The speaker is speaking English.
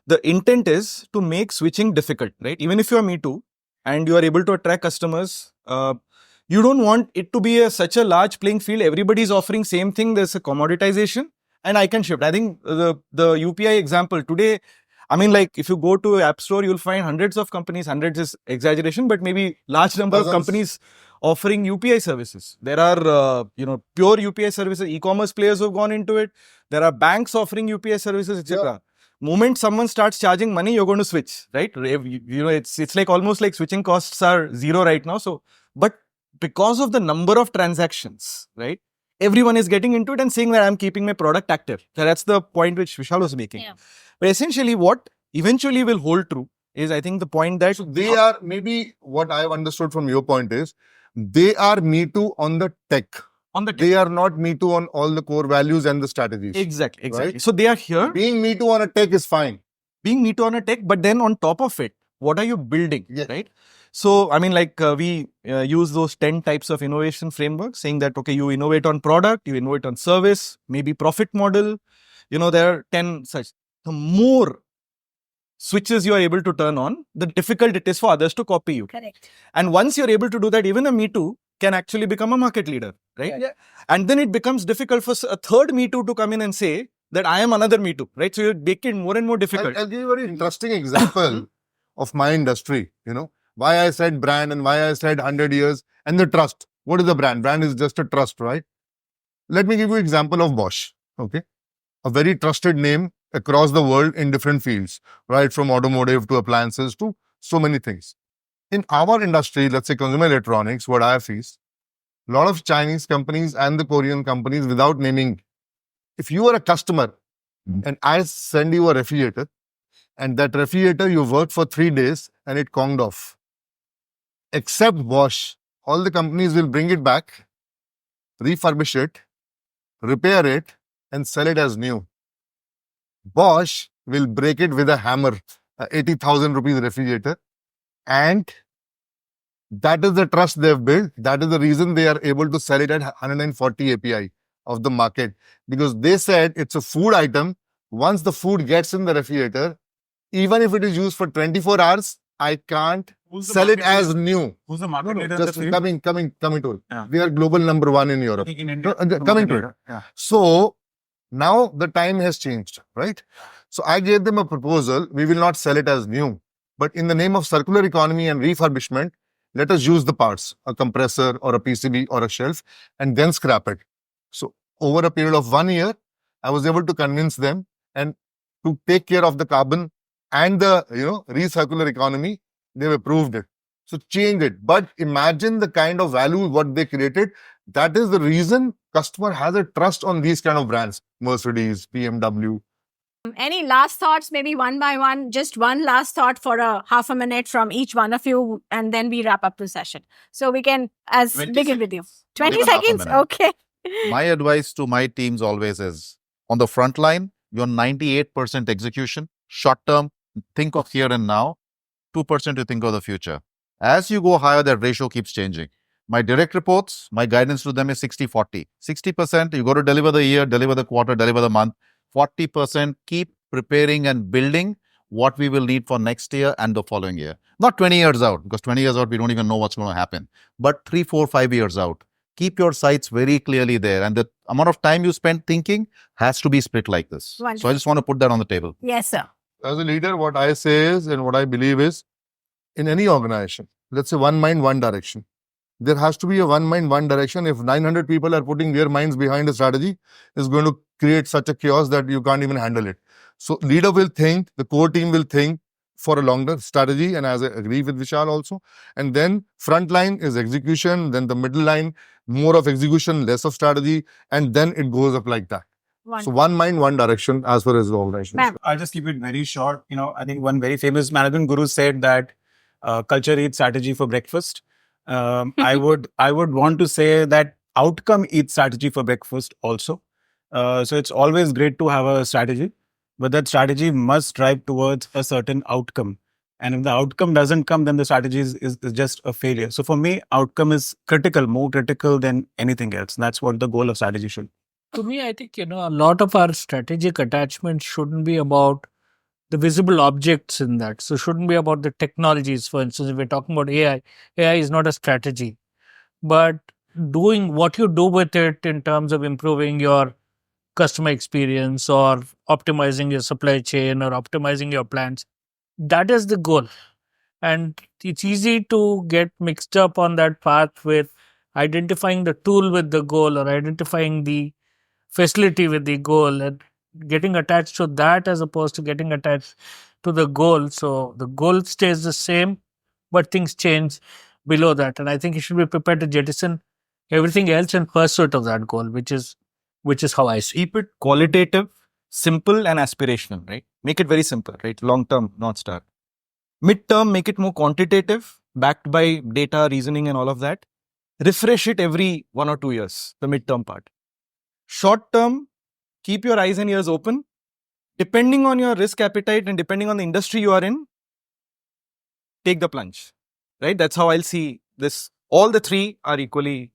the intent is to make switching difficult, right? Even if you are Me Too and you are able to attract customers, you don't want it to be such a large playing field. Everybody is offering same thing. There's a commoditization, and I can shift. I think the UPI example today, I mean, like if you go to App Store, you'll find hundreds of companies. Hundreds is exaggeration, but maybe large number of companies offering UPI services. There are pure UPI services. E-commerce players who have gone into it. There are banks offering UPI services, etc. Yeah. Moment someone starts charging money, you're going to switch, right? It's like almost like switching costs are zero right now. So, but because of the number of transactions, right? Everyone is getting into it and saying that I'm keeping my product active. So that's the point which Vishal was making. Yeah. But essentially, what eventually will hold true is, I think, the point that they are, maybe what I've understood from your point is, they are Me Too on the tech. They are not Me Too on all the core values and the strategies. Exactly. Right? So they are here. Being Me Too on a tech is fine. Being Me Too on a tech, but then on top of it, what are you building, yes. Right? So, I mean, like we use those 10 types of innovation frameworks, saying that, okay, you innovate on product, you innovate on service, maybe profit model. There are 10 such. The more switches you are able to turn on, the difficult it is for others to copy you. Correct. And once you're able to do that, even a Me Too can actually become a market leader, right? Yeah. And then it becomes difficult for a third Me Too to come in and say that I am another Me Too, right? So you make it more and more difficult. I'll give you a very interesting example of my industry, why I said brand and why I said 100 years and the trust. What is the brand? Brand is just a trust, right? Let me give you an example of Bosch, okay? A very trusted name across the world in different fields, right? From automotive to appliances to so many things. In our industry, let's say consumer electronics, what I have faced, a lot of Chinese companies and the Korean companies, without naming, if you are a customer and I send you a refrigerator and that refrigerator you worked for 3 days and it conged off, except Bosch, all the companies will bring it back, refurbish it, repair it, and sell it as new. Bosch will break it with a hammer, 80,000 rupees refrigerator, and that is the trust they've built. That is the reason they are able to sell it at 140 API of the market, because they said it's a food item. Once the food gets in the refrigerator, even if it is used for 24 hours, I can't sell it as new. Who's the market leader? Just coming to it. Yeah. We are global number 1 in Europe. In India. Coming to it. Yeah. So now the time has changed, right? So I gave them a proposal. We will not sell it as new, but in the name of circular economy and refurbishment, let us use the parts, a compressor or a PCB or a shelf, and then scrap it. So over a period of 1 year, I was able to convince them and to take care of the carbon and the recircular economy. They've approved it. So change it. But imagine the kind of value what they created. That is the reason customer has a trust on these kind of brands. Mercedes, BMW. Any last thoughts, maybe one by one, just one last thought for a half a minute from each one of you, and then we wrap up the session. So we can begin with you. 20 seconds? Okay. My advice to my teams always is, on the front line, you're 98% execution, short term, think of here and now, 2% to think of the future. As you go higher, that ratio keeps changing. My direct reports, my guidance to them is 60-40. 60%, you got to deliver the year, deliver the quarter, deliver the month. 40%, keep preparing and building what we will need for next year and the following year. Not 20 years out, because 20 years out, we don't even know what's going to happen. But 3, 4, 5 years out. Keep your sights very clearly there. And the amount of time you spend thinking has to be split like this. Wonderful. So I just want to put that on the table. Yes, sir. As a leader, what I say is, and what I believe is, in any organization, let's say one mind, one direction. There has to be a one mind, one direction. If 900 people are putting their minds behind a strategy, it's going to create such a chaos that you can't even handle it. So leader will think, the core team will think for a longer strategy, and as I agree with Vishal also. And then front line is execution, then the middle line, more of execution, less of strategy, and then it goes up like that. Wonderful. So one mind, one direction as far as the organization. I'll just keep it very short. I think one very famous management guru said that culture eats strategy for breakfast. I would want to say that outcome eats strategy for breakfast also. So it's always great to have a strategy, but that strategy must drive towards a certain outcome. And if the outcome doesn't come, then the strategy is just a failure. So for me, outcome is critical, more critical than anything else. That's what the goal of strategy should be. To me, I think, a lot of our strategic attachment shouldn't be about the visible objects in that. So it shouldn't be about the technologies. For instance, if we're talking about AI is not a strategy, but doing what you do with it in terms of improving your customer experience or optimizing your supply chain or optimizing your plans, that is the goal. And it's easy to get mixed up on that path with identifying the tool with the goal or identifying the facility with the goal and getting attached to that as opposed to getting attached to the goal. So the goal stays the same, but things change below that. And I think you should be prepared to jettison everything else in pursuit of that goal, which is how I see. Keep it qualitative, simple and aspirational, right? Make it very simple, right? Long-term, North Star. Mid-term, make it more quantitative, backed by data, reasoning and all of that. Refresh it every 1 or 2 years, the mid-term part. Short-term, keep your eyes and ears open. Depending on your risk appetite and depending on the industry you are in, take the plunge, right? That's how I'll see this. All the three are equally,